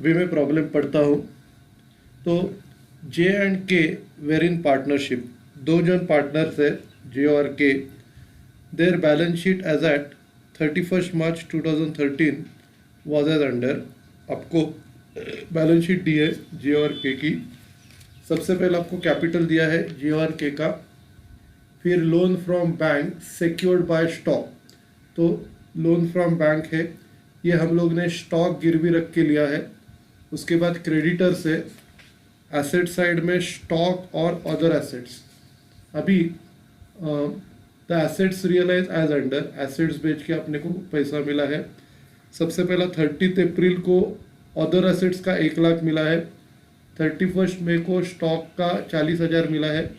अभी मैं प्रॉब्लम पढ़ता हूँ। तो J and K were in partnership, दो जन पार्टनर्स है जे और K. Their balance sheet as at 31 March 2013 was as under. आपको बैलेंस शीट दी है जे और के की। सबसे पहले आपको कैपिटल दिया है जे और के का, फिर loan from bank secured by stock. तो लोन फ्रॉम बैंक है, ये हम लोग ने स्टॉक गिरवी रख के लिया है। उसके बाद क्रेडिटर से एसेट साइड में स्टॉक और अदर एसेट्स। अभी the assets realise as under, assets बेच के अपने को पैसा मिला है। सबसे पहला 30 अप्रैल को अदर एसेट्स का 1 लाख मिला है। 31 मई को स्टॉक का 40,000 मिला है।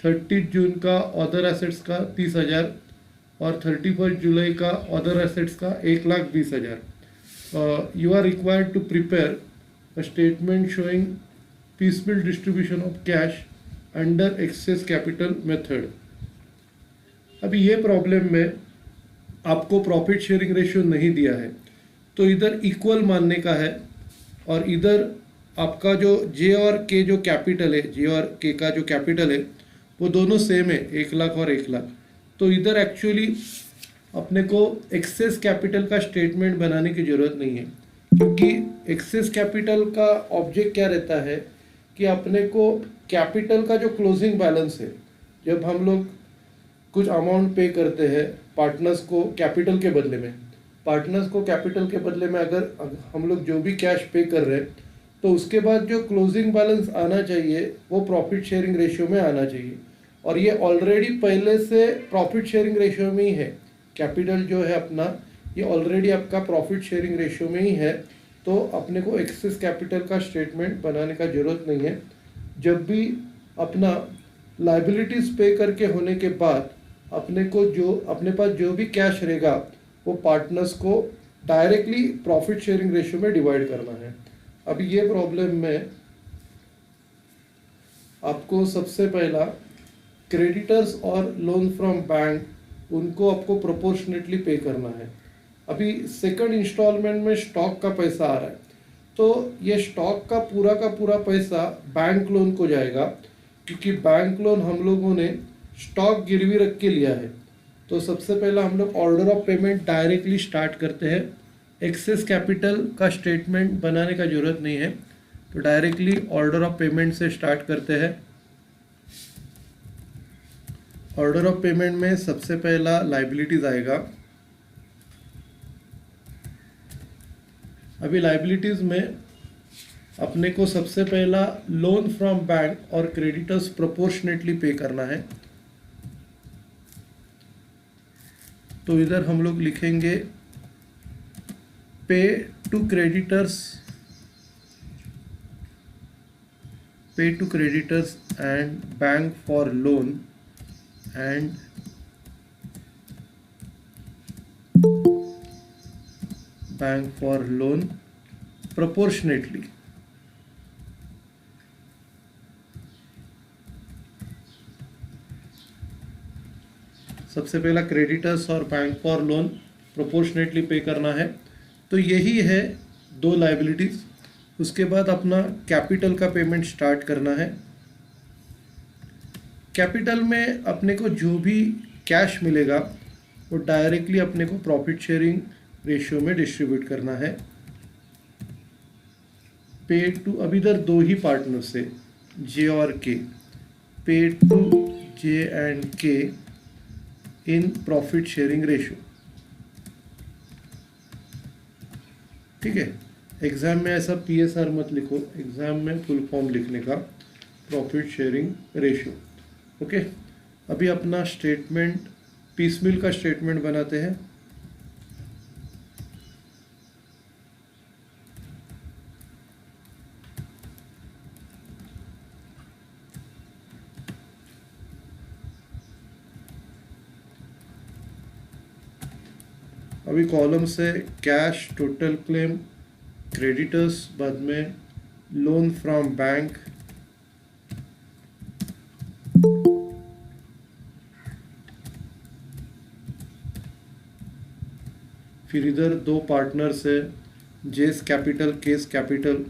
30 जून का अदर एसेट्स का 30,000 और 31 जुलाई का अदर एसेट्स का 1,20,000। You are required to prepare a statement showing piecemeal distribution of cash under excess capital method। अभी ये प्रॉब्लम में आपको प्रॉफिट शेयरिंग रेशियो नहीं दिया है, तो इधर इक्वल मानने का है। और इधर आपका जो जे और के जो कैपिटल है, जे और के का जो कैपिटल है वो दोनों सेम है, 1 लाख और 1 लाख। तो इधर एक्चुअली अपने को एक्सेस कैपिटल का स्टेटमेंट बनाने की ज़रूरत नहीं है, क्योंकि एक्सेस कैपिटल का ऑब्जेक्ट क्या रहता है कि अपने को कैपिटल का जो क्लोजिंग बैलेंस है, जब हम लोग कुछ अमाउंट पे करते हैं पार्टनर्स को कैपिटल के बदले में, पार्टनर्स को कैपिटल के बदले में अगर हम लोग जो भी कैश पे कर रहे हैं, तो उसके बाद जो क्लोजिंग बैलेंस आना चाहिए वो प्रॉफिट शेयरिंग रेशियो में आना चाहिए। और ये ऑलरेडी पहले से प्रॉफिट शेयरिंग रेशियो में ही है। कैपिटल जो है अपना, ये ऑलरेडी आपका प्रॉफिट शेयरिंग रेशियो में ही है। तो अपने को एक्सेस कैपिटल का स्टेटमेंट बनाने का ज़रूरत नहीं है। जब भी अपना लाइबिलिटीज़ पे करके होने के बाद अपने को जो अपने पास जो भी कैश रहेगा वो पार्टनर्स को डायरेक्टली प्रॉफिट शेयरिंग रेशियो में डिवाइड करना है। अभी ये प्रॉब्लम में आपको सबसे पहला क्रेडिटर्स और लोन फ्रॉम बैंक उनको आपको प्रोपोर्शनेटली पे करना है। अभी सेकंड इंस्टॉलमेंट में स्टॉक का पैसा आ रहा है, तो ये स्टॉक का पूरा पैसा बैंक लोन को जाएगा, क्योंकि बैंक लोन हम लोगों ने स्टॉक गिरवी रख के लिया है। तो सबसे पहला हम लोग order of payment directly start करते हैं। एक्सेस कैपिटल का स्टेटमेंट बनाने का ज़रूरत नहीं है, तो डायरेक्टली ऑर्डर ऑफ पेमेंट से स्टार्ट करते हैं। ऑर्डर ऑफ पेमेंट में सबसे पहला लाइबिलिटीज आएगा। अभी लाइबिलिटीज़ में अपने को सबसे पहला लोन फ्रॉम बैंक और क्रेडिटर्स प्रोपोर्शनेटली पे करना है। तो इधर हम लोग लिखेंगे pay to creditors and bank for loan and bank for loan proportionately. सबसे पहला क्रेडिटर्स और bank for loan proportionately pay करना है। तो यही है दो लाइबिलिटीज़। उसके बाद अपना कैपिटल का पेमेंट स्टार्ट करना है। कैपिटल में अपने को जो भी कैश मिलेगा वो डायरेक्टली अपने को प्रॉफिट शेयरिंग रेशियो में डिस्ट्रीब्यूट करना है। पे टू, अब इधर दो ही पार्टनर से जे और के, पे to J and K in profit sharing ratio. ठीक है, एग्जाम में ऐसा PSR मत लिखो, एग्जाम में फुल फॉर्म लिखने का प्रॉफिट शेयरिंग रेशियो। ओके, अभी अपना स्टेटमेंट पीसमिल का स्टेटमेंट बनाते हैं। अभी कॉलम से कैश, टोटल क्लेम, क्रेडिटर्स, बाद में लोन फ्रॉम बैंक, फिर इधर दो पार्टनर्स है जेस कैपिटल, केस कैपिटल,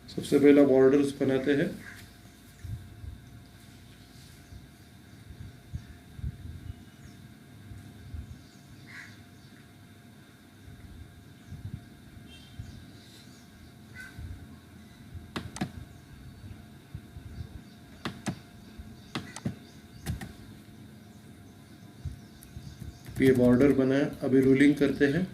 सबसे पहला बॉर्डर्स बनाते हैं। ये बॉर्डर बना है, अभी रूलिंग करते हैं।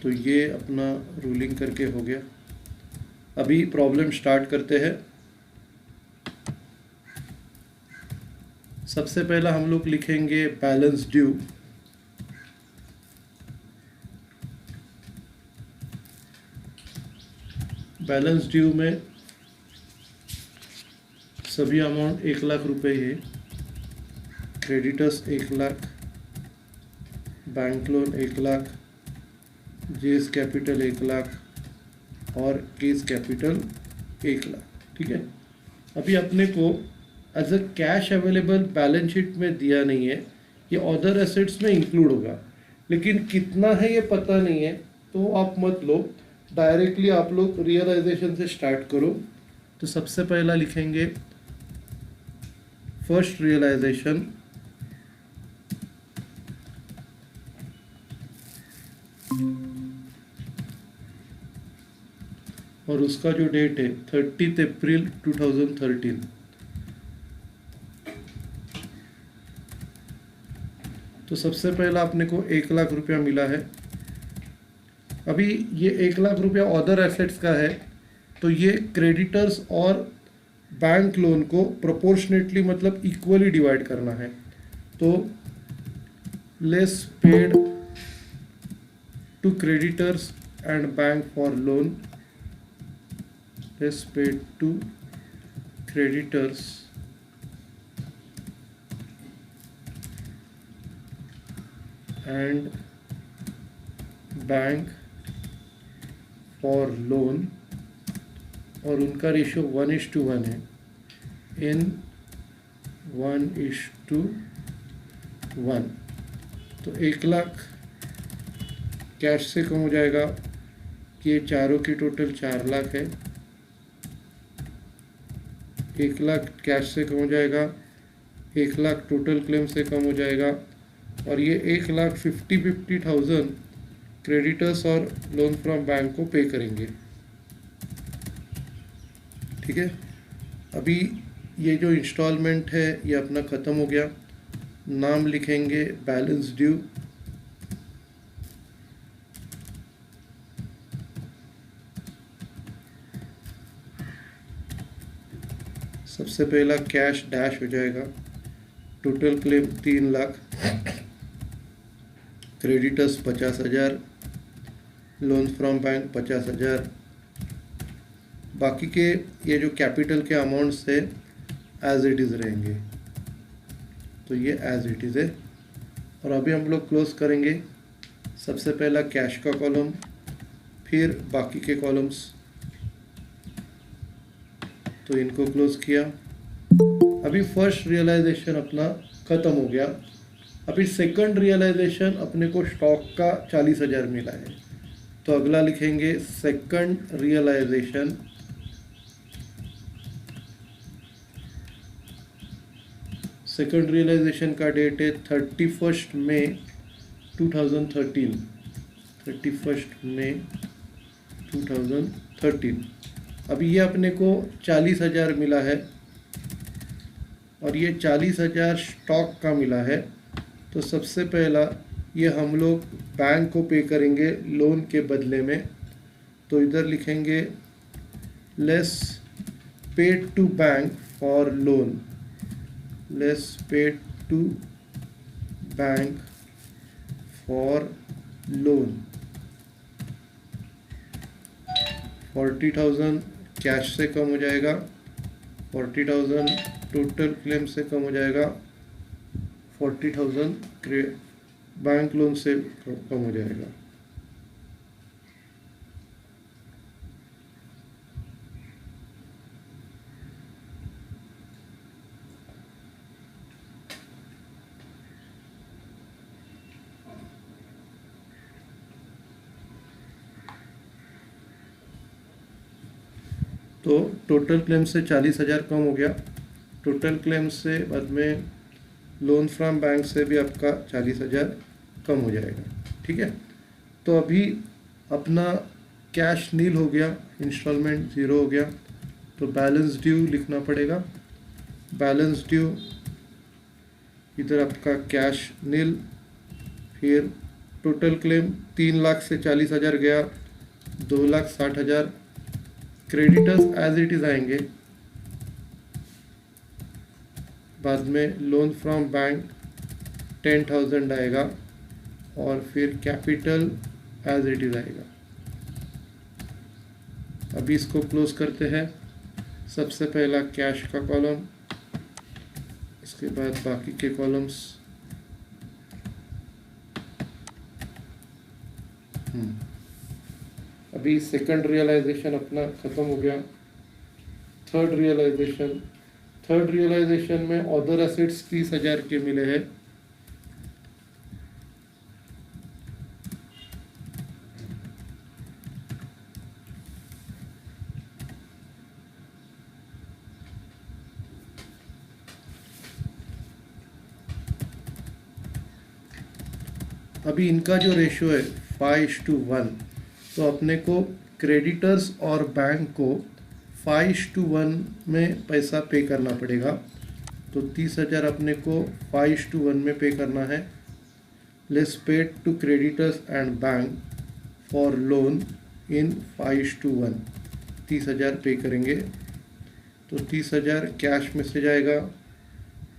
तो ये अपना रूलिंग करके हो गया। अभी प्रॉब्लम स्टार्ट करते हैं। सबसे पहला हम लोग लिखेंगे बैलेंस ड्यू। बैलेंस ड्यू में सभी अमाउंट 1,00,000 रुपये है। क्रेडिटर्स 1,00,000, बैंक लोन 1,00,000, जेस कैपिटल 1,00,000 और केस कैपिटल 1,00,000। ठीक है, अभी अपने को as a cash available balance sheet में दिया नहीं है, ये अदर एसेट्स में इंक्लूड होगा, लेकिन कितना है ये पता नहीं है। तो आप मत लो, डायरेक्टली आप लोग रियलाइजेशन से स्टार्ट करो। तो सबसे पहला लिखेंगे फर्स्ट रियलाइजेशन, और उसका जो डेट है 30 अप्रैल 2013। तो सबसे पहला अपने को 1,00,000 रुपया मिला है। अभी ये 1,00,000 रुपया अदर एसेट्स का है, तो ये क्रेडिटर्स और बैंक लोन को प्रोपोर्शनेटली मतलब इक्वली डिवाइड करना है। तो less paid to creditors and bank for loan, less paid to creditors and bank for loan, और उनका रेशियो 1:1 है, इन 1:1। तो 1,00,000 कैश से कम हो जाएगा कि ये चारों की टोटल 4,00,000 है। 1,00,000 कैश से कम हो जाएगा, 1,00,000 टोटल क्लेम से कम हो जाएगा, और ये 1,50,000 क्रेडिटर्स और लोन फ्रॉम बैंक को पे करेंगे। ठीक है, अभी ये जो इंस्टॉलमेंट है ये अपना ख़त्म हो गया। नाम लिखेंगे बैलेंस ड्यू। सबसे पहला कैश डैश हो जाएगा, total claim 3,00,000, creditors 50,000, loan from bank 50,000। बाकी के ये जो कैपिटल के अमाउंट्स थे एज इट इज़ रहेंगे, तो ये एज इट इज़ है। और अभी हम लोग क्लोज करेंगे। सबसे पहला कैश का कॉलम, फिर बाकी के कॉलम्स, तो इनको क्लोज किया। अभी फर्स्ट रियलाइजेशन अपना ख़त्म हो गया। अभी सेकंड रियलाइजेशन अपने को स्टॉक का 40,000 मिला है, तो अगला लिखेंगे सेकंड रियलाइजेशन। सेकंड रियलाइजेशन का डेट है 31 मई 2013। 31 मई 2013। अभी ये अपने को 40,000 मिला है, और ये 40,000 स्टॉक का मिला है। तो सबसे पहला ये हम लोग बैंक को पे करेंगे लोन के बदले में। तो इधर लिखेंगे less paid to bank for loan, less paid to bank for loan. 40,000 cash से कम हो जाएगा, 40,000 टोटल क्लेम से कम हो जाएगा, 40,000 बैंक लोन से कम हो जाएगा। तो टोटल क्लेम से 40,000 कम हो गया। टोटल क्लेम से बाद में लोन फ्रॉम बैंक से भी आपका 40,000 कम हो जाएगा। ठीक है, तो अभी अपना कैश नील हो गया, इंस्टॉलमेंट ज़ीरो हो गया। तो बैलेंस ड्यू लिखना पड़ेगा। बैलेंस ड्यू इधर आपका कैश नील, फिर टोटल क्लेम 3 लाख से 40,000 गया, 2,60,000। क्रेडिटर्स एज इट इज़ आएंगे, बाद में लोन फ्रॉम बैंक 10,000 आएगा और फिर कैपिटल एज इट इज़ आएगा। अभी इसको क्लोज करते हैं। सबसे पहला कैश का कॉलम, इसके बाद बाकी के कॉलम्स। अभी सेकंड रियलाइजेशन अपना ख़त्म हो गया। थर्ड रियलाइजेशन में अदर एसेट्स 30,000 के मिले हैं। अभी इनका जो रेशियो है 5:1, तो अपने को क्रेडिटर्स और बैंक को 5:1 में पैसा पे करना पड़ेगा। तो 30,000 अपने को 5:1 में पे करना है। Less paid to creditors and bank for loan in 5:1, 30,000 पे करेंगे। तो 30,000 कैश में से जाएगा,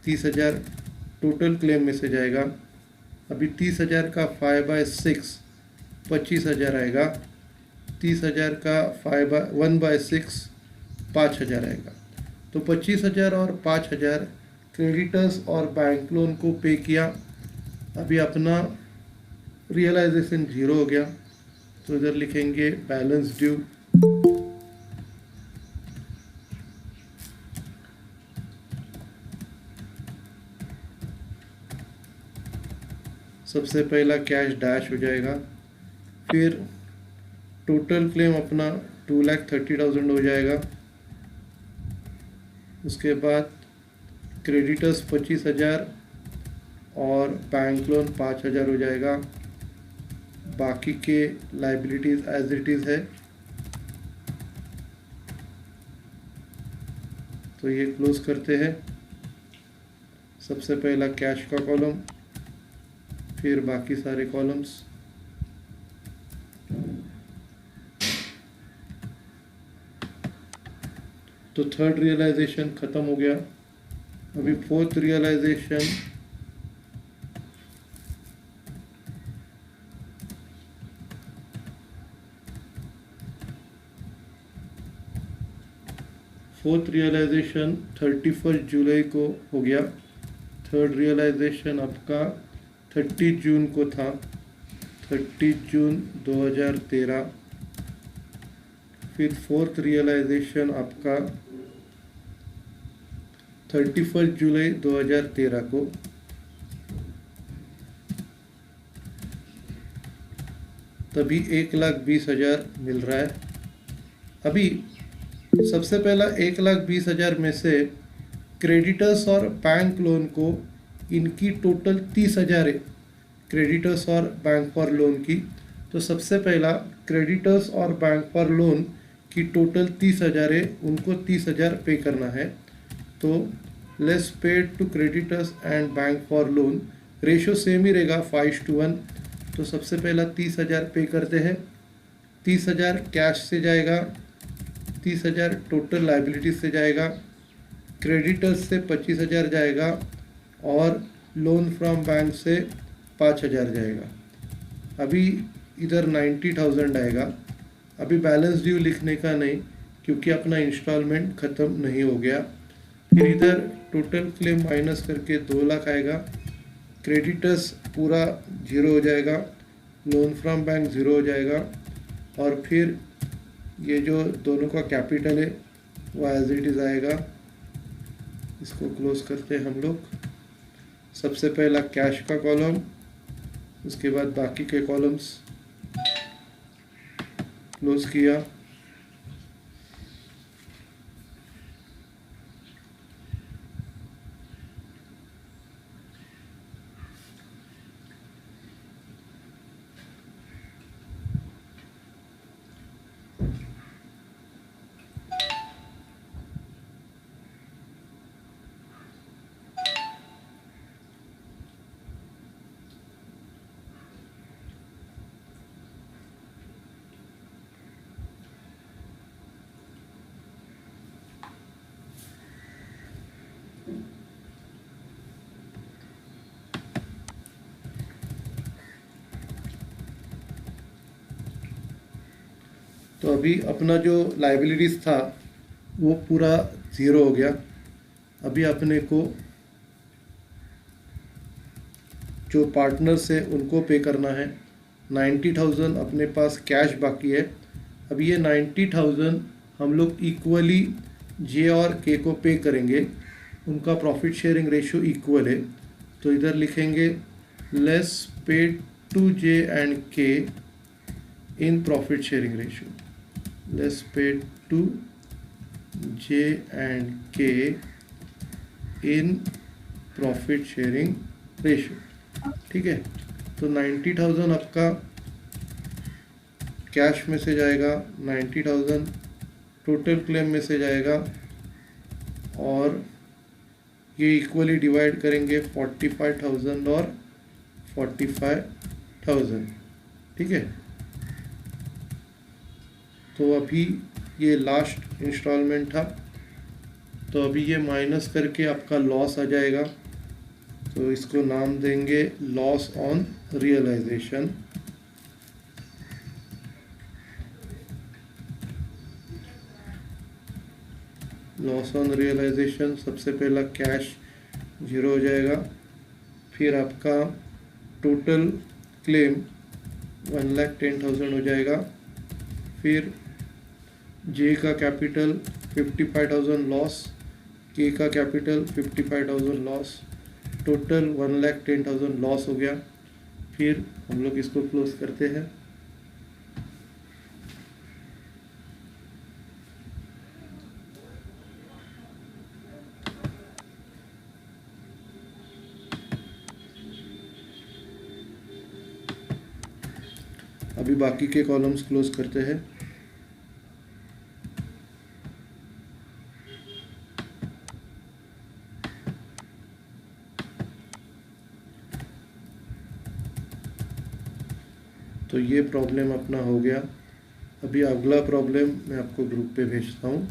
30,000 टोटल क्लेम में से जाएगा। अभी 30,000 का 5/6 25,000 आएगा। 30,000 का 1/6 5,000 आएगा। तो 25,000 और 5,000 क्रेडिटर्स और बैंक लोन को पे किया। अभी अपना रियलाइजेशन ज़ीरो हो गया। तो इधर लिखेंगे बैलेंस ड्यू। सबसे पहला कैश डैश हो जाएगा, फिर टोटल क्लेम अपना 2,30,000 हो जाएगा। उसके बाद क्रेडिटर्स 25,000 और बैंक लोन 5,000 हो जाएगा। बाकी के लाइबिलिटीज़ एज इट इज़ है। तो ये क्लोज करते हैं। सबसे पहला कैश का कॉलम, फिर बाकी सारे कॉलम्स। तो थर्ड रियलाइजेशन ख़त्म हो गया। अभी फोर्थ रियलाइजेशन, फोर्थ रियलाइजेशन 31 जुलाई को हो गया। थर्ड रियलाइजेशन आपका 30 जून को था, 30 जून 2013। फिर फोर्थ रियलाइजेशन आपका 31 जुलाई 2013 को। तभी 1,20,000 मिल रहा है। अभी सबसे पहला 1,20,000 में से क्रेडिटर्स और बैंक लोन को इनकी टोटल 30,000 है, क्रेडिटर्स और बैंक पर लोन की। तो सबसे पहला क्रेडिटर्स और बैंक पर लोन की टोटल 30,000 है, उनको 30,000 पे करना है। तो less paid to creditors and bank for loan, ratio same ही रहेगा 5:1। तो सबसे पहला 30,000 पे करते हैं, 30,000 कैश से जाएगा, 30,000 टोटल लाइबिलिटीज से जाएगा, क्रेडिटर्स से 25,000 जाएगा और लोन फ्रॉम बैंक से 5,000 जाएगा। अभी इधर 90,000 आएगा। अभी बैलेंस ड्यू लिखने का नहीं क्योंकि अपना इंस्टॉलमेंट ख़त्म नहीं हो गया। फिर इधर टोटल क्लेम माइनस करके 2 लाख आएगा, क्रेडिटर्स पूरा जीरो हो जाएगा, लोन फ्रॉम बैंक ज़ीरो हो जाएगा और फिर ये जो दोनों का कैपिटल है वो एज इट इज़ आएगा। इसको क्लोज करते हैं हम लोग। सबसे पहला कैश का कॉलम, उसके बाद बाकी के कॉलम्स क्लोज किया। तो अभी अपना जो लाइबिलिटीज़ था वो पूरा ज़ीरो हो गया। अभी अपने को जो पार्टनर्स है उनको पे करना है। 90,000 अपने पास कैश बाकी है। अभी ये 90,000 हम लोग इक्वली जे और के को पे करेंगे। उनका प्रॉफिट शेयरिंग रेशियो इक्वल है, तो इधर लिखेंगे less paid to J and K in profit sharing ratio, less paid to J and K in profit sharing ratio. ठीक है, तो 90,000 आपका कैश में से जाएगा, 90,000 टोटल क्लेम में से जाएगा और ये इक्वली डिवाइड करेंगे 45,000 और 45,000। ठीक है, तो अभी ये लास्ट इंस्टॉलमेंट था, तो अभी ये माइनस करके आपका लॉस आ जाएगा। तो इसको नाम देंगे loss on realisation. Loss on realisation, सबसे पहला कैश जीरो हो जाएगा, फिर आपका टोटल क्लेम 1,10,000 हो जाएगा, फिर जे का कैपिटल 55,000 लॉस, के का कैपिटल 55,000 लॉस, टोटल 1,10,000 लॉस हो गया। फिर हम लोग इसको क्लोज करते हैं। अभी बाकी के कॉलम्स क्लोज करते हैं। तो ये प्रॉब्लम अपना हो गया। अभी अगला प्रॉब्लम मैं आपको ग्रुप पे भेजता हूँ।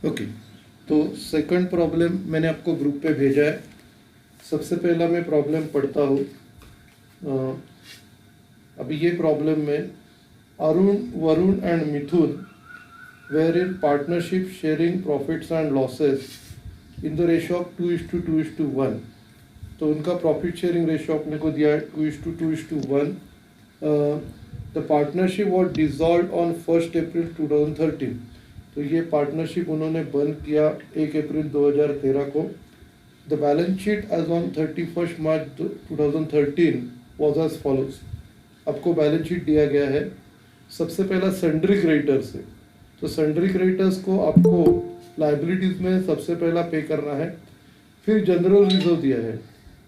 ओके, तो सेकंड प्रॉब्लम मैंने आपको ग्रुप पे भेजा है। सबसे पहला मैं प्रॉब्लम पढ़ता हूँ। अभी ये प्रॉब्लम में Arun, Varun and Mithun were in partnership sharing profits and losses in the ratio of 2:1। तो उनका प्रॉफिट शेयरिंग रेशियो अपने को दिया है 2:1। The partnership was dissolve on 1 April 2013। तो ये पार्टनरशिप उन्होंने बंद किया 1 अप्रैल 2013 को। The balance sheet as on 31 March 2013 was as follows. आपको बैलेंस शीट दिया गया है। सबसे पहला सन्ड्री क्रेडिटर्स है, तो सन्ड्री क्रेडिटर्स को आपको लाइबिलिटीज में सबसे पहला पे करना है। फिर जनरल रिजर्व दिया है।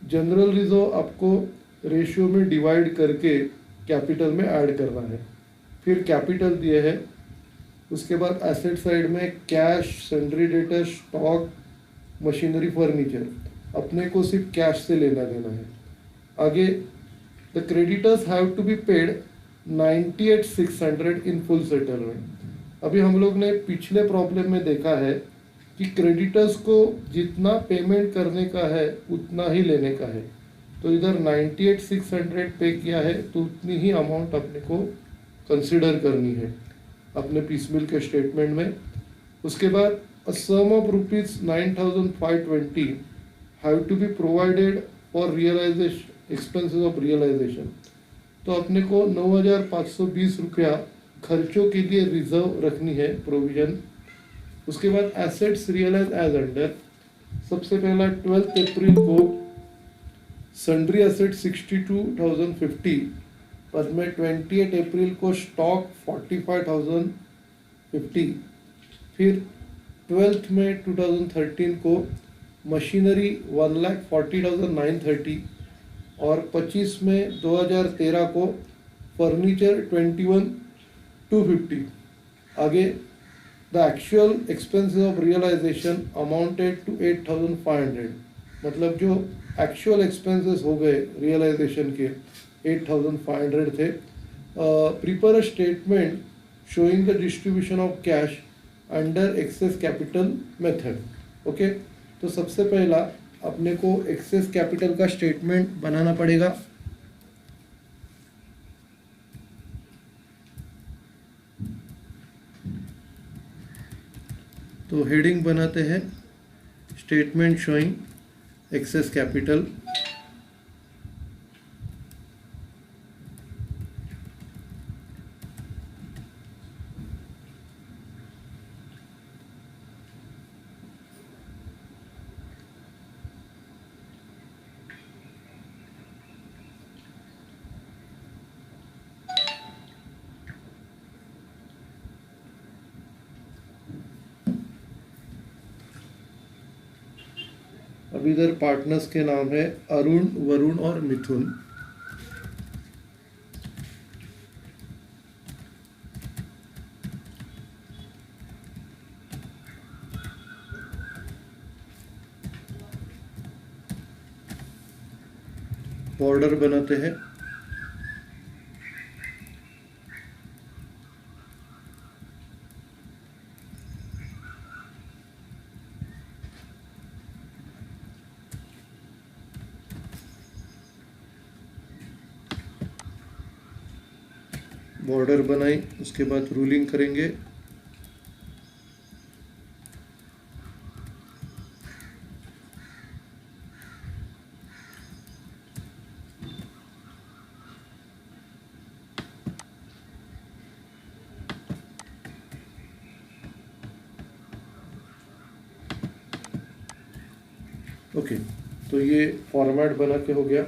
जनरल रिजर्व आपको रेशियो में डिवाइड करके कैपिटल में ऐड करना है। फिर कैपिटल दिए है। उसके बाद एसेट साइड में cash, sundry debtor, stock, machinery, furniture, अपने को सिर्फ कैश से लेना देना है। आगे the creditors have to be paid 98,600 in full settlement. अभी हम लोग ने पिछले प्रॉब्लम में देखा है कि क्रेडिटर्स को जितना पेमेंट करने का है उतना ही लेने का है। तो इधर 98,600 पे किया है, तो उतनी ही अमाउंट अपने को कंसिडर करनी है अपने पीसमिल के स्टेटमेंट में। उसके बाद a sum of ₹9,520 have to be provided for realisation expenses of realisation. तो अपने को 9,520 रुपया खर्चों के लिए रिजर्व रखनी है, प्रोविजन। उसके बाद एसेट्स रियलाइज एज अंडर। सबसे पहला 12 अप्रैल को सन्ड्री एसेट 62,050, बाद में 28 अप्रैल को स्टॉक 45,050, फिर 12 मई 2013 को मशीनरी 1,40,930 और 25 मई 2013 को फर्नीचर 21,250। आगे the actual expenses of realisation amounted to 8,500। मतलब जो एक्चुअल एक्सपेंसेस हो गए रियलाइजेशन के 8,500 थे। Prepare a statement showing the distribution of cash under excess capital method. Okay, तो सबसे पहला अपने को एक्सेस कैपिटल का स्टेटमेंट बनाना पड़ेगा। तो हेडिंग बनाते हैं स्टेटमेंट शोइंग एक्सेस कैपिटल। अब इधर पार्टनर्स के नाम है अरुण, वरुण और मिथुन। बॉर्डर बनाते हैं। बॉर्डर बनाई, उसके बाद रूलिंग करेंगे। ओके, तो ये फॉर्मेट बना के हो गया।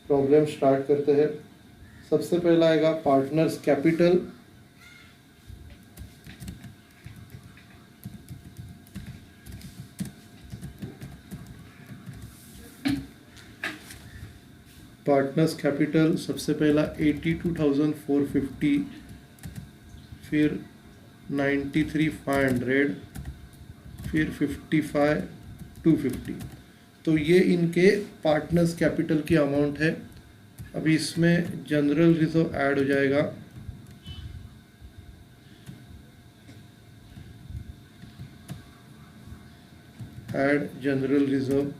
प्रॉब्लम स्टार्ट करते हैं। सबसे पहला आएगा पार्टनर्स कैपिटल। पार्टनर्स कैपिटल सबसे पहला 82,450, फिर 93,500, फिर 55,250। तो ये इनके पार्टनर्स कैपिटल की अमाउंट है। अभी इसमें जनरल रिजर्व ऐड हो जाएगा। Add general reserve,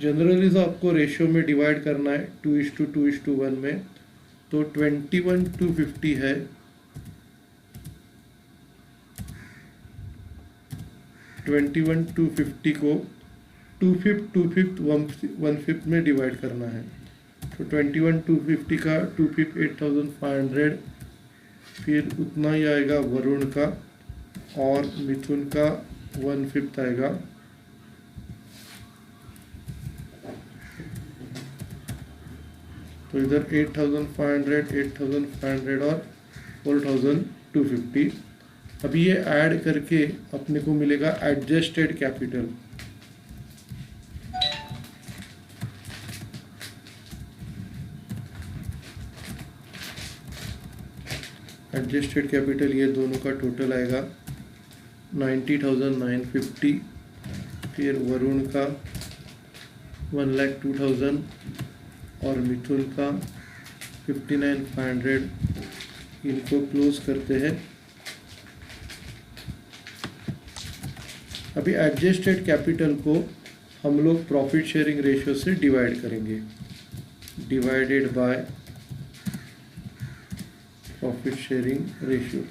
general reserve आपको रेशियो में डिवाइड करना है 2:2:1 में, तो 21,250 है, 21,250 को 2/5 1/5 में डिवाइड करना है। तो 21,250 का 2/5 8,500, फिर उतना ही आएगा वरुण का, और मिथुन का 1/5 आएगा। तो इधर 8,500, 8,500 और 4,250। अभी ये ऐड करके अपने को मिलेगा एडजस्टेड कैपिटल। एडजस्टेड कैपिटल ये दोनों का टोटल आएगा 90,950, फिर वरुण का 1,02,000 और मिथुन का 59,500। इनको क्लोज करते हैं। अभी एडजस्टेड कैपिटल को हम लोग प्रॉफिट शेयरिंग रेशियो से डिवाइड करेंगे, divided by profit sharing ratio.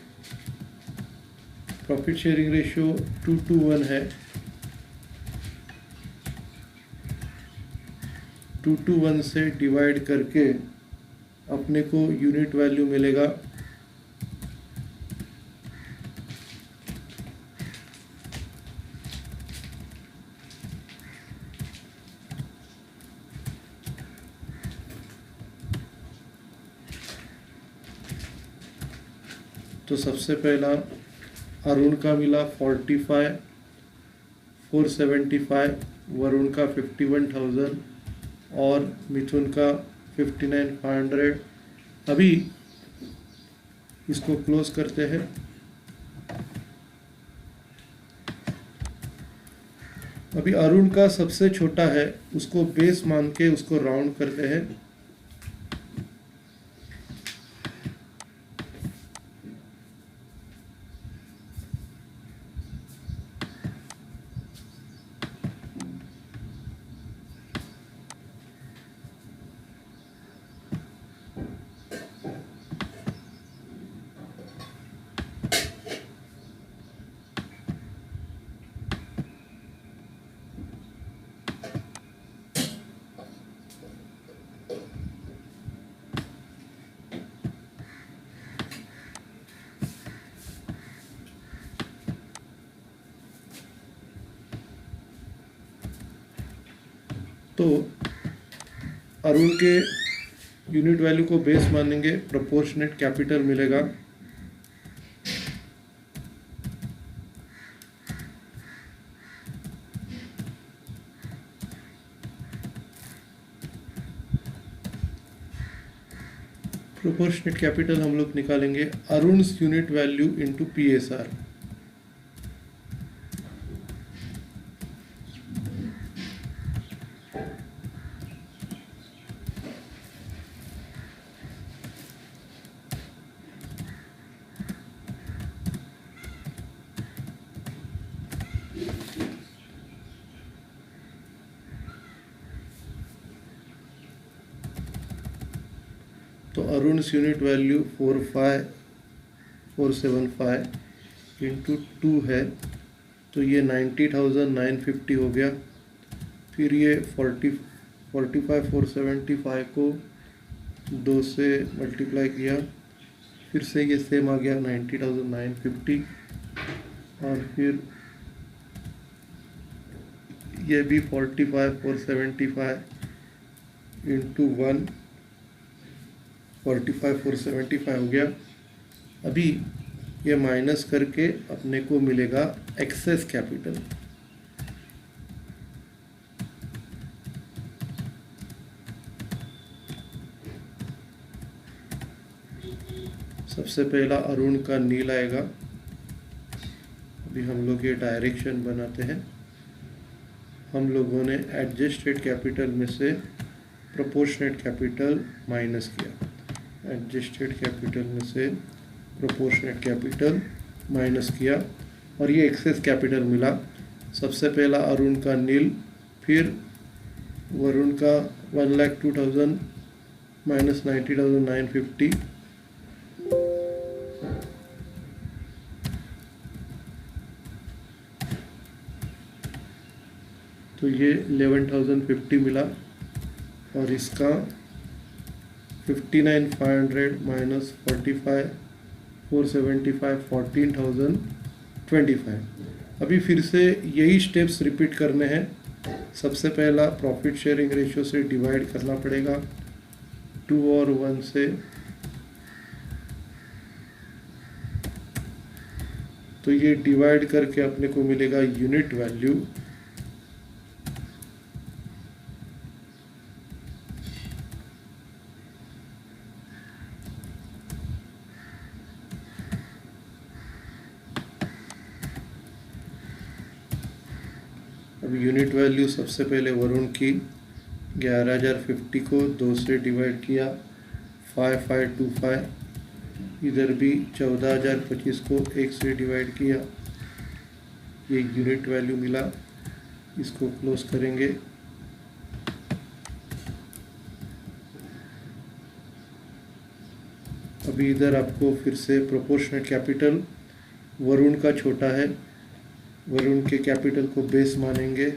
Profit sharing ratio 2:1 है, 2:1 से डिवाइड करके अपने को यूनिट वैल्यू मिलेगा तो सबसे पहला अरुण का मिला 45,475, वरुण का 51,000 और मिथुन का 59,500। अभी इसको क्लोज करते हैं। अभी अरुण का सबसे छोटा है, उसको बेस मान के उसको राउंड करते हैं। तो अरुण के यूनिट वैल्यू को बेस मानेंगे, प्रोपोर्शनेट कैपिटल मिलेगा प्रोपोर्शनेट कैपिटल हम लोग निकालेंगे Arun unit value into PSR। तो अरुण यूनिट वैल्यू 45,475 इंटू 2 है, तो ये 90,950 हो गया। फिर ये 45,475 को 2 से मल्टीप्लाई किया, फिर से ये सेम आ गया 90,950, और फिर ये भी 45,475 इंटू 1, 45,475 हो गया। अभी ये माइनस करके अपने को मिलेगा एक्सेस कैपिटल। सबसे पहला अरुण का नील आएगा। अभी हम लोग ये डायरेक्शन बनाते हैं। हम लोगों ने एडजस्टेड कैपिटल में से प्रोपोर्शनेट कैपिटल माइनस किया, एडजस्टेड कैपिटल में से प्रोपोर्शनेट कैपिटल माइनस किया और ये एक्सेस कैपिटल मिला। सबसे पहला अरुण का नील, फिर वरुण का 1,02,000 माइनस 90,950, तो ये 11,050 मिला और इसका 59,500 माइनस 45,475 14,025। अभी फिर से यही स्टेप्स रिपीट करने हैं। सबसे पहला प्रॉफिट शेयरिंग रेशियो से डिवाइड करना पड़ेगा 2 और 1 से, तो ये डिवाइड करके अपने को मिलेगा यूनिट वैल्यू। अब यूनिट वैल्यू सबसे पहले वरुण की 11,050 को 2 से डिवाइड किया 5525, इधर भी 14,025 को 1 से डिवाइड किया, ये यूनिट वैल्यू मिला। इसको क्लोज करेंगे। अभी इधर आपको फिर से प्रोपोर्शनेट कैपिटल, वरुण का छोटा है, वरुण के कैपिटल को बेस मानेंगे।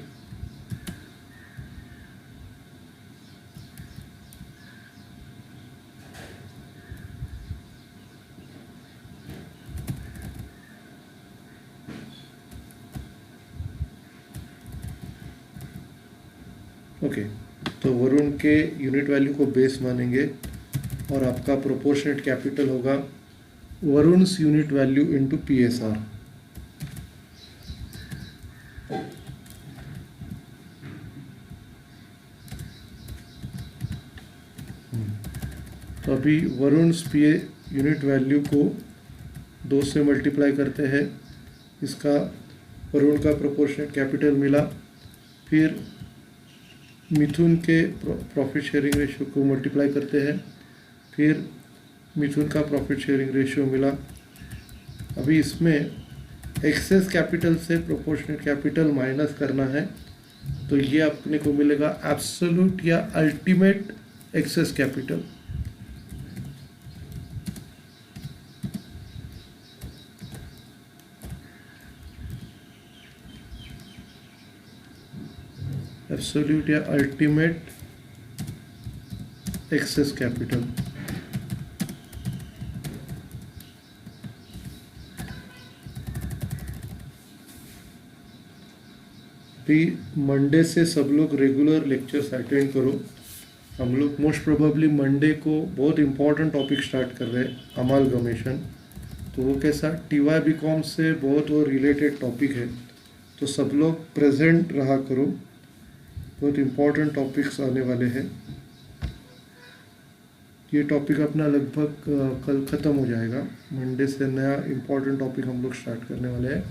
ओके, तो वरुण के यूनिट वैल्यू को बेस मानेंगे और आपका प्रोपोर्शनेट कैपिटल होगा वरुण's यूनिट वैल्यू इनटू PSR। तो अभी वरुण's यूनिट वैल्यू को 2 से मल्टीप्लाई करते हैं, इसका वरुण का प्रोपोर्शनेट कैपिटल मिला। फिर मिथुन के प्रॉफिट शेयरिंग रेशियो को मल्टीप्लाई करते हैं, फिर मिथुन का प्रॉफिट शेयरिंग रेशियो मिला। अभी इसमें एक्सेस कैपिटल से प्रोपोर्शनेट कैपिटल माइनस करना है, तो ये अपने को मिलेगा एब्सोल्यूट या अल्टीमेट एक्सेस कैपिटल। एब्सोल्यूट या अल्टीमेट एक्सेस कैपिटल। भी मंडे से सब लोग रेगुलर लेक्चर्स अटेंड करो। हम लोग मोस्ट प्रोबेबली मंडे को बहुत इंपॉर्टेंट टॉपिक स्टार्ट कर रहे हैं, अमालगमेशन। तो वो कैसा TY/BCom से बहुत वो रिलेटेड टॉपिक है, तो सब लोग प्रेजेंट रहा करो, बहुत इंपॉर्टेंट टॉपिक्स आने वाले हैं। ये टॉपिक अपना लगभग कल ख़त्म हो जाएगा, मंडे से नया इंपॉर्टेंट टॉपिक हम लोग स्टार्ट करने वाले हैं,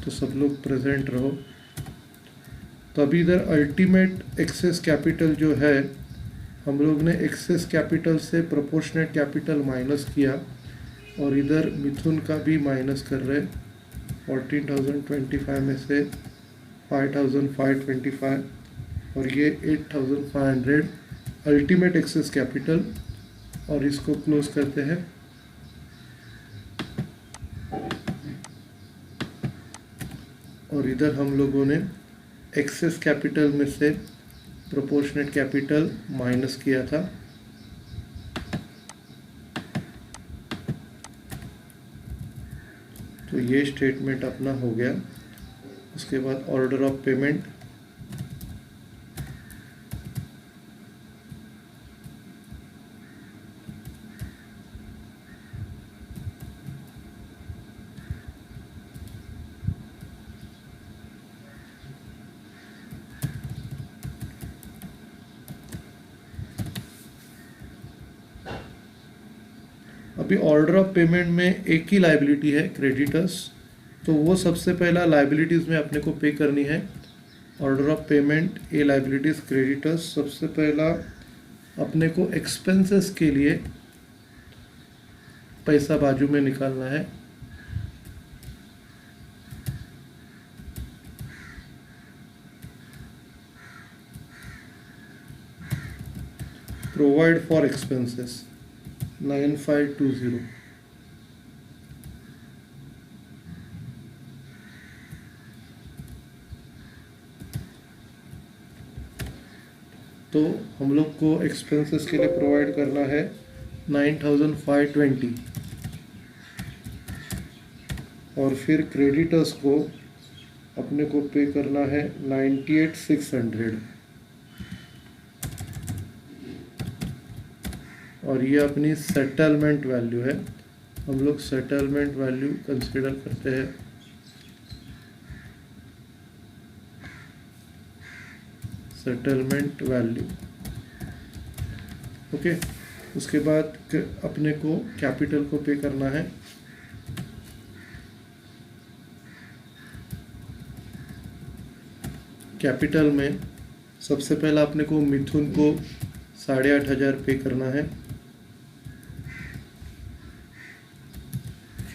तो सब लोग प्रेजेंट रहो। तो अभी इधर अल्टीमेट एक्सेस कैपिटल जो है, हम लोग ने एक्सेस कैपिटल से प्रोपोर्शनेट कैपिटल माइनस किया और इधर मिथुन का भी माइनस कर रहे। 14,025 में से 5,525 और ये 8,500 अल्टीमेट एक्सेस कैपिटल, और इसको क्लोज करते हैं। और इधर हम लोगों ने एक्सेस कैपिटल में से प्रोपोर्शनेट कैपिटल माइनस किया था, तो ये स्टेटमेंट अपना हो गया। उसके बाद ऑर्डर ऑफ पेमेंट, अभी ऑर्डर ऑफ पेमेंट में एक ही लाइबिलिटी है, क्रेडिटर्स, तो वो सबसे पहला लाइबिलिटीज़ में अपने को पे करनी है। Order of payment, A liabilities, creditors, सबसे पहला अपने को एक्सपेंसेस के लिए पैसा बाजू में निकालना है। Provide for expenses 9520। तो हम लोग को एक्सपेंसेस के लिए प्रोवाइड करना है 9520, और फिर क्रेडिटर्स को अपने को पे करना है 98,600, और ये अपनी सेटलमेंट वैल्यू है। हम लोग सेटलमेंट वैल्यू कंसिडर करते हैं। Settlement value okay. उसके बाद अपने को कैपिटल को पे करना है। कैपिटल में सबसे पहला अपने को मिथुन को 8,500 पे करना है।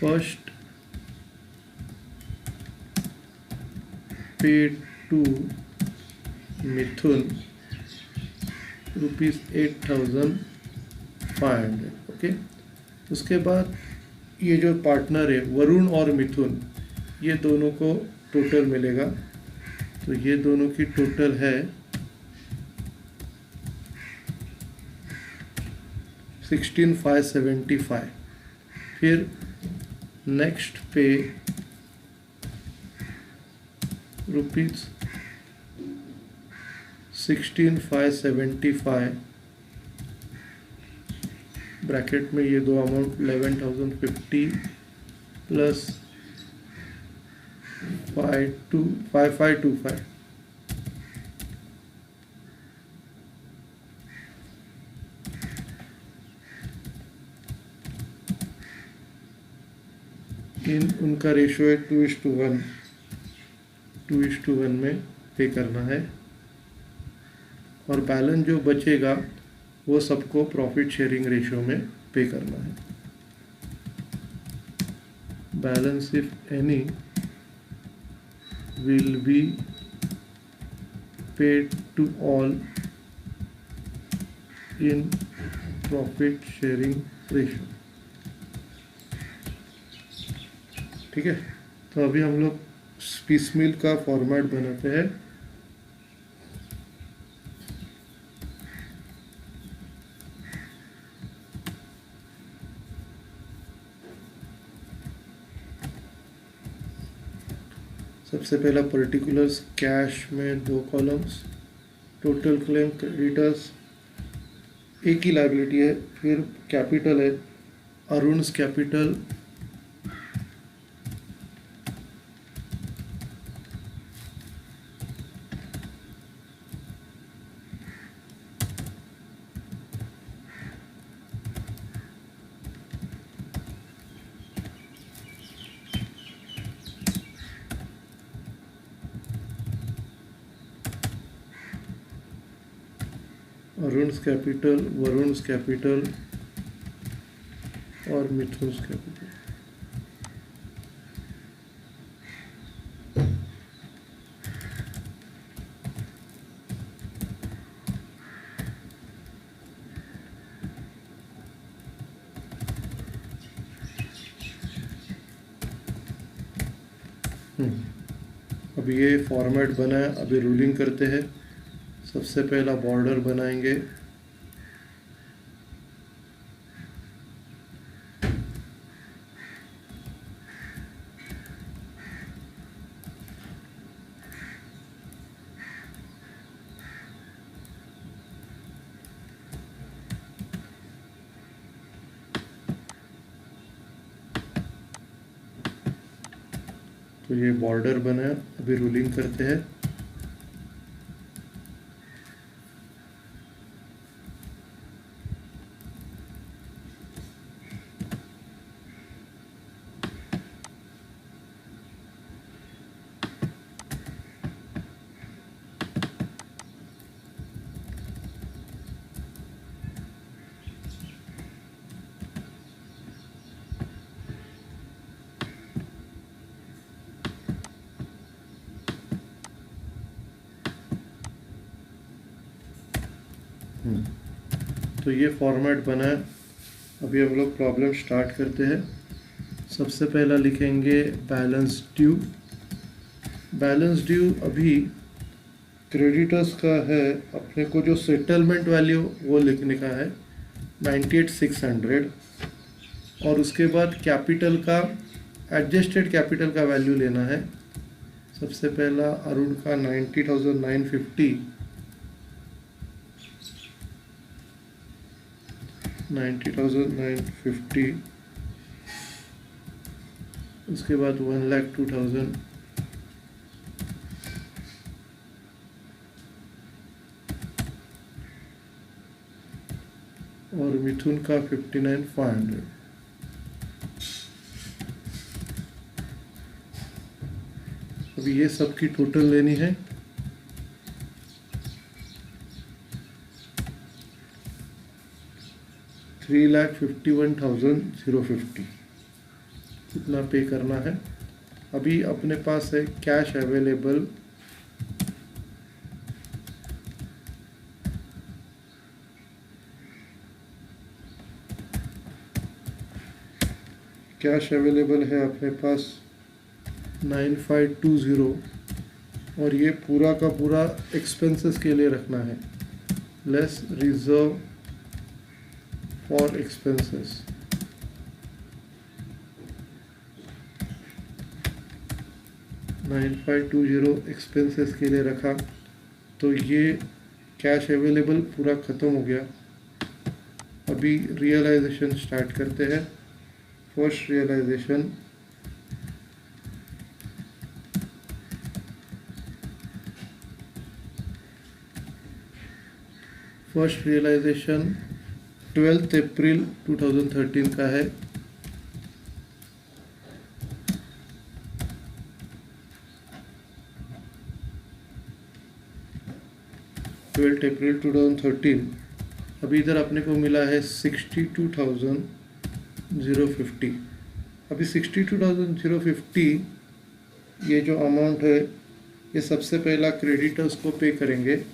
फर्स्ट पे टू मिथुन ₹8,500 ओके। उसके बाद ये जो पार्टनर है वरुण और मिथुन, ये दोनों को टोटल मिलेगा। तो ये दोनों की टोटल है 16,575। फिर नेक्स्ट पे ₹16,575 ब्रैकेट में ये दो अमाउंट 11,050 प्लस 5525। उनका रेशियो है 2:1, 2:1 में पे करना है। और बैलेंस जो बचेगा वो सबको प्रॉफिट शेयरिंग रेशियो में पे करना है। Balance if any will be paid to all in profit sharing ratio। ठीक है। तो अभी हम लोग पीसमील का फॉर्मेट बनाते हैं। सबसे पहला पर्टिकुलर्स, कैश में 2 कॉलम्स, टोटल क्लेम, क्रेडिटर्स, एक ही लायबिलिटी है। फिर कैपिटल है अरुण्स कैपिटल, अरुण्स कैपिटल, वरुण्स कैपिटल और मिथुन्स कैपिटल। अब ये फॉर्मेट बना है, अभी रूलिंग करते हैं। सबसे पहला बॉर्डर बनाएंगे। तो ये बॉर्डर बना है, अभी रूलिंग करते हैं। तो ये फॉर्मेट बना है। अभी हम लोग प्रॉब्लम स्टार्ट करते हैं। सबसे पहला लिखेंगे बैलेंस ड्यू। बैलेंस ड्यू अभी क्रेडिटर्स का है, अपने को जो सेटलमेंट वैल्यू वो लिखने का है 98,600, और उसके बाद कैपिटल का एडजस्टेड कैपिटल का वैल्यू लेना है। सबसे पहला अरुण का 90,950, 90,950, उसके बाद 1,02,000, और मिथुन का 59,500। अभी ये सब की टोटल लेनी है। $3,51,050 कितना पे करना है। अभी अपने पास है कैश अवेलेबल है अपने पास 9,520, और ये पूरा का पूरा एक्सपेंसेस के लिए रखना है। Less reserve for expenses. Expenses के लिए रखा, तो ये कैश अवेलेबल पूरा ख़त्म हो गया। अभी रियलाइजेशन स्टार्ट करते हैं। फर्स्ट रियलाइजेशन फर्स्ट रियलाइजेशन 12 अप्रैल 2013 का है। अप्रैल 2013। अभी इधर अपने को मिला है 62,050। अभी 62,050 ये जो अमाउंट है, ये सबसे पहला क्रेडिटर्स को पे करेंगे।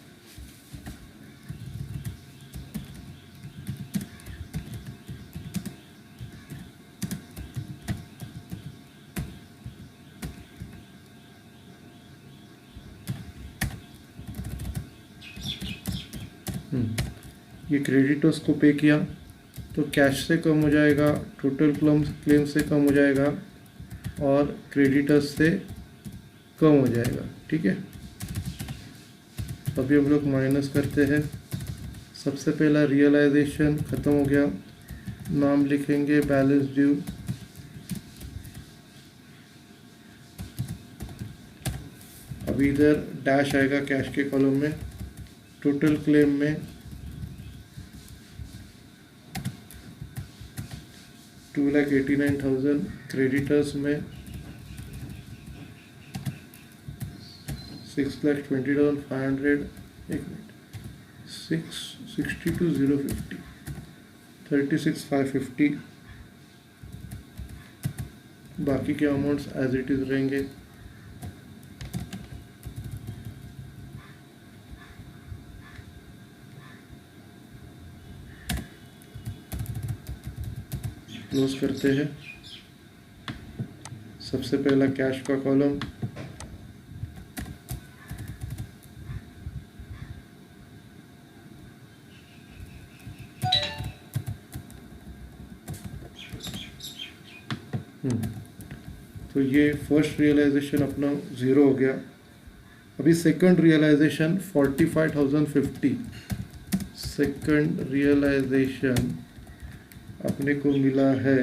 ये क्रेडिटर्स को पे किया तो कैश से कम हो जाएगा, टोटल क्लेम से कम हो जाएगा, और क्रेडिटर्स से कम हो जाएगा। ठीक है, अभी हम लोग माइनस करते हैं। सबसे पहला रियलाइजेशन ख़त्म हो गया। नाम लिखेंगे बैलेंस ड्यू। अभी इधर डैश आएगा कैश के कॉलम में। टोटल क्लेम में 2,89,000, क्रेडिटर्स में 6,20,500, 62,050, 36,550। बाकी के अमाउंट्स एज इट इज़ रहेंगे। क्लोज करते हैं। सबसे पहला कैश का कॉलम, तो ये फर्स्ट रियलाइजेशन अपना 0 हो गया। अभी सेकंड रियलाइजेशन 45,050। सेकंड रियलाइजेशन अपने को मिला है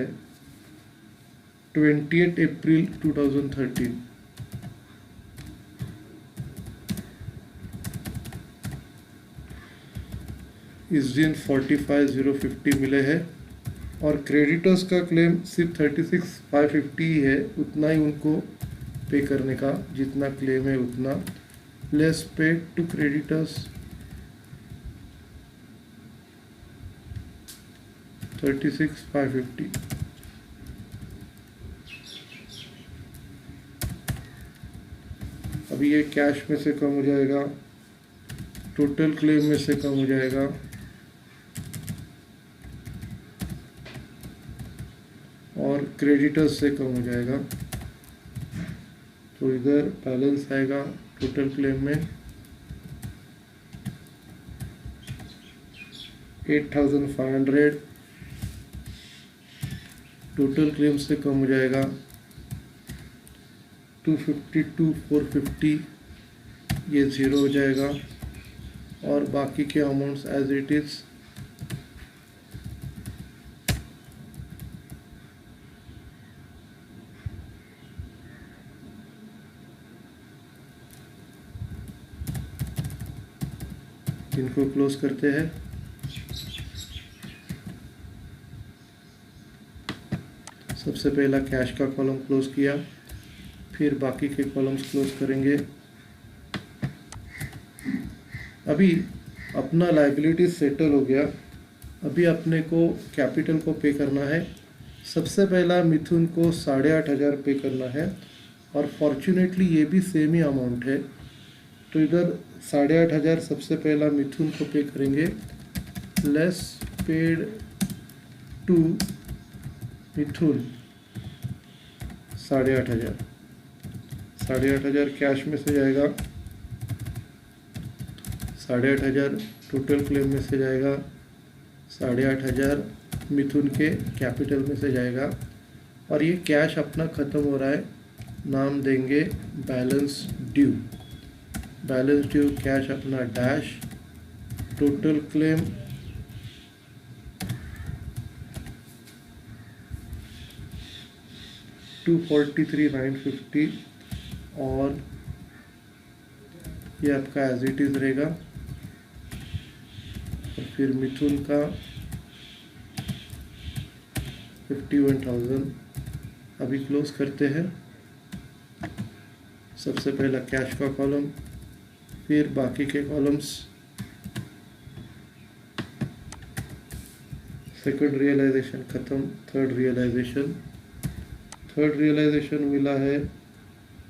28 अप्रैल 2013। इस दिन 45,050 मिले हैं, और क्रेडिटर्स का क्लेम सिर्फ 36,550 ही है। उतना ही उनको पे करने का, जितना क्लेम है उतना। Less paid to creditors 36,550। अभी ये कैश में से कम हो जाएगा, टोटल क्लेम में से कम हो जाएगा, क्रेडिटर्स से कम हो जाएगा। तो इधर बैलेंस आएगा टोटल क्लेम में 8,500, टोटल क्लेम से कम हो जाएगा 252,450, ये ज़ीरो हो जाएगा और बाकी के अमाउंट्स एज इट इज़। इनको क्लोज करते हैं। सबसे पहला कैश का कॉलम क्लोज किया, फिर बाकी के कॉलम्स क्लोज करेंगे। अभी अपना लायबिलिटी सेटल हो गया, अभी अपने को कैपिटल को पे करना है। सबसे पहला मिथुन को 8,500 पे करना है और फॉर्चुनेटली ये भी सेम ही अमाउंट है। तो इधर 8,500 सबसे पहला मिथुन को पे करेंगे, लेस पेड टू मिथुन 8,500। 8,500 कैश में से जाएगा, 8,500 टोटल क्लेम में से जाएगा, 8,500 मिथुन के कैपिटल में से जाएगा और ये कैश अपना ख़त्म हो रहा है। नाम देंगे balance due. Balance due cash अपना डैश, टोटल क्लेम 243,950 और ये आपका एज इट इज़ रहेगा। और फिर मिथुन का 51,000 अभी क्लोज करते हैं। सबसे पहला कैश का कॉलम, फिर बाकी के कॉलम्स। सेकंड रियलाइजेशन ख़त्म, थर्ड रियलाइजेशन मिला है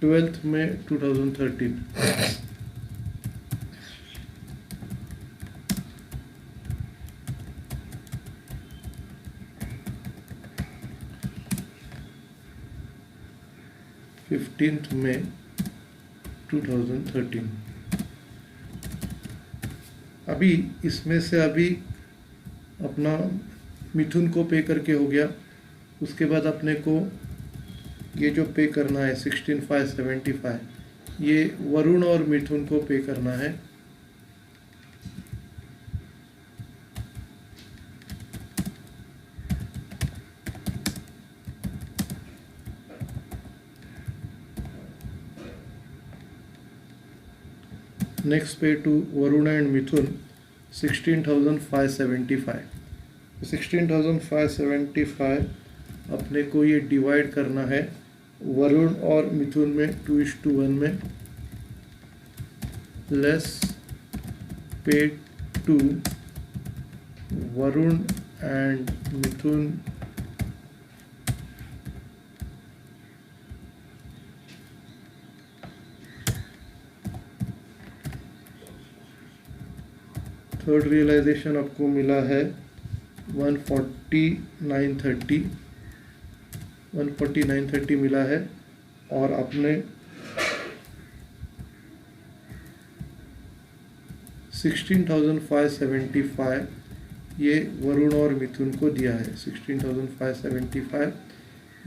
12 मई 2013। May 2013। अभी इसमें से अभी अपना मिथुन को पे करके हो गया। उसके बाद अपने को ये जो पे करना है 16,575, ये वरुण और मिथुन को पे करना है। नेक्स्ट पे टू वरुण एंड मिथुन 16,575। 16,575 अपने को ये डिवाइड करना है वरुण और मिथुन में 2:1 में। Less paid to Varun and Mithun third realisation आपको मिला है 149,30 मिला है और आपने 16,575 ये वरुण और मिथुन को दिया है। 16,575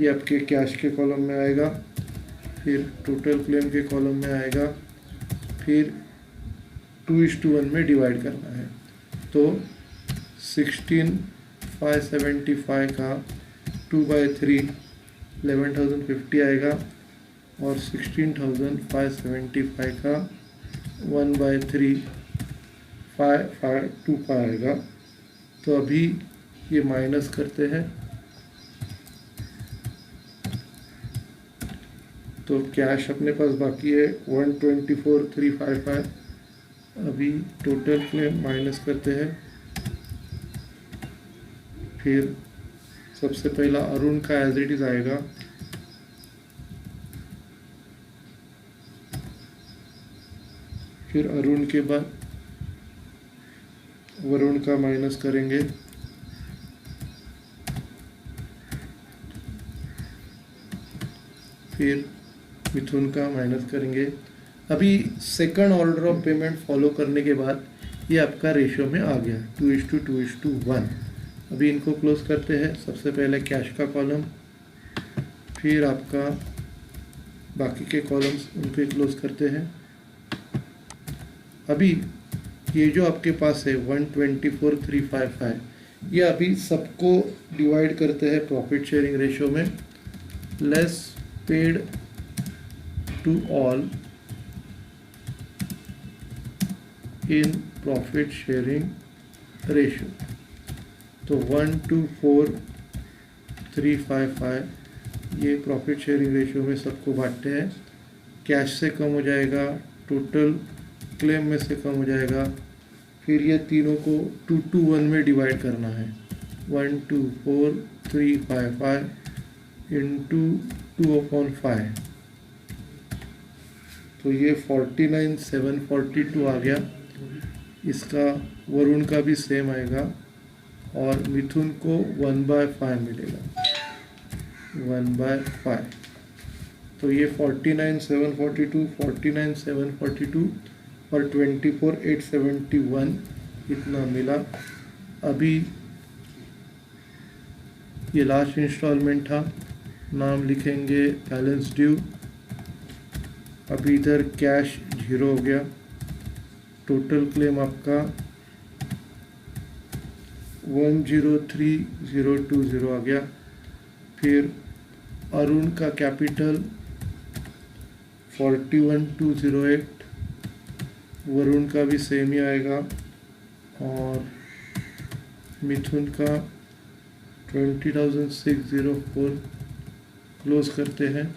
ये आपके कैश के कॉलम में आएगा, फिर टोटल क्लेम के कॉलम में आएगा, फिर 2:1 में डिवाइड करना है। तो 16,575 का 2/3 11,050 आएगा और 16,575 का 1/3 552 आएगा। तो अभी ये माइनस करते हैं तो कैश अपने पास बाकी है 124,355। अभी टोटल क्लेम माइनस करते हैं। फिर सबसे पहला अरुण का एज इट इज आएगा, फिर अरुण के बाद वरुण का माइनस करेंगे, फिर मिथुन का माइनस करेंगे। अभी second order of payment follow करने के बाद ये आपका रेशियो में आ गया 2:1। अभी इनको क्लोज करते हैं। सबसे पहले कैश का कॉलम, फिर आपका बाकी के कॉलम्स उनको क्लोज करते हैं। अभी ये जो आपके पास है 124,355, ये अभी सबको डिवाइड करते हैं प्रॉफिट शेयरिंग रेशियो में। Less paid to all in profit sharing ratio. तो 124,355 ये प्रॉफिट शेयरिंग रेशियो में सबको बांटते हैं। कैश से कम हो जाएगा, टोटल क्लेम में से कम हो जाएगा, फिर ये तीनों को 2:1 में डिवाइड करना है। 124,355 इंटू 2/5, तो ये 49,742 आ गया। इसका वरुण का भी सेम आएगा और मिथुन को 1/5 मिलेगा, 1/5। तो ये 49,742, 49,742 और 24,871 इतना मिला। अभी ये लास्ट इंस्टॉलमेंट था, नाम लिखेंगे बैलेंस ड्यू। अभी इधर कैश 0 हो गया, टोटल क्लेम आपका 103,020 आ गया। फिर अरुण का कैपिटल 41,208, वरुण का भी सेम ही आएगा और मिथुन का 20,604 क्लोज करते हैं।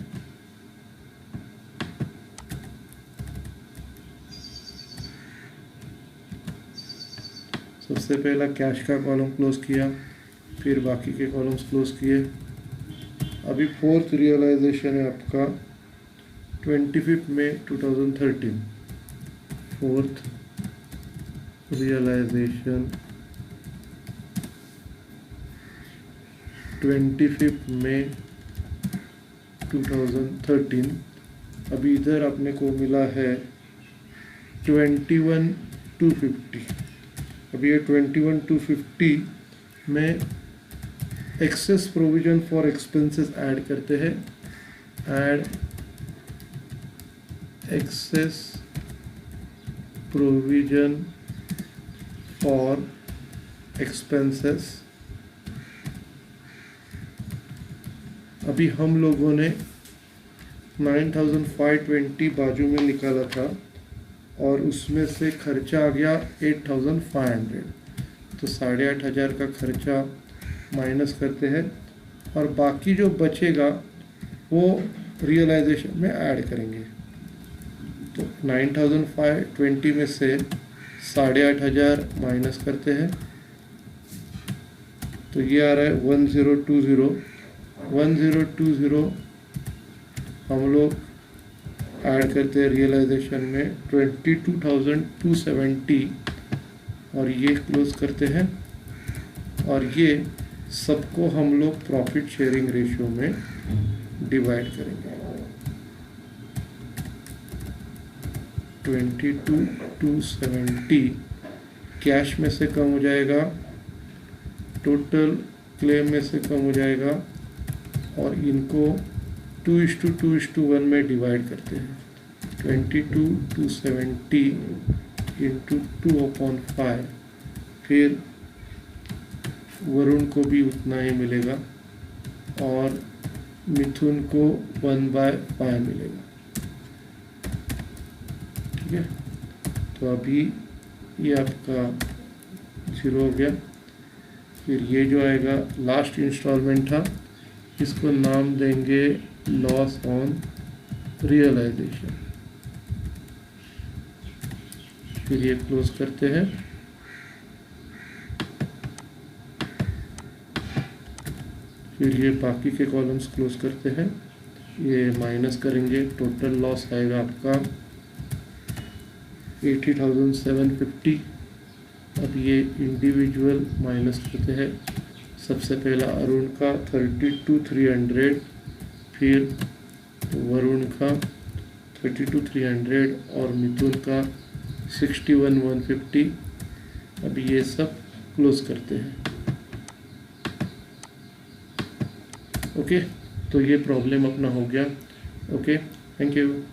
सबसे पहला कैश का कॉलम क्लोज किया, फिर बाकी के कॉलम्स क्लोज किए। अभी फोर्थ रियलाइजेशन है आपका 25 मई 2013। फोर्थ रियलाइजेशन 25 मई 2013। अभी इधर अपने को मिला है 21,250। अभी ये 21,250 में excess provision for expenses add करते हैं। Add excess provision for expenses. अभी हम लोगों ने 9,520 बाजू में निकाला था और उसमें से खर्चा आ गया 8,500। तो 8,500 का खर्चा माइनस करते हैं और बाकी जो बचेगा वो रियलाइजेशन में ऐड करेंगे। तो 9,520 में से 8,500 माइनस करते हैं, तो ये आ रहा है 1020। 1020 हम लोग ऐड करते हैं रियलाइजेशन में 22,270 और ये क्लोज करते हैं और ये सबको हम लोग प्रॉफिट शेयरिंग रेशियो में डिवाइड करेंगे। 22,270 कैश में से कम हो जाएगा, टोटल क्लेम में से कम हो जाएगा और इनको 2:2:1 में डिवाइड करते हैं। 22,270 इंटू 2/5, फिर वरुण को भी उतना ही मिलेगा और मिथुन को 1/5 मिलेगा। ठीक है, तो अभी ये आपका 0 हो गया। फिर ये जो आएगा लास्ट इंस्टॉलमेंट था, इसको नाम देंगे लॉस ऑन रियलाइजेशन। फिर ये क्लोज करते हैं। फिर ये बाकी के कॉलम्स क्लोज करते हैं, ये माइनस करेंगे। टोटल लॉस आएगा आपका 80,750। अब ये इंडिविजुअल माइनस करते हैं। सबसे पहला अरुण का 32,300, फिर तो वरुण का 32,300 और मिथुन का 61,150। अभी ये सब क्लोज करते हैं। ओके, तो ये प्रॉब्लम अपना हो गया। Okay, thank you.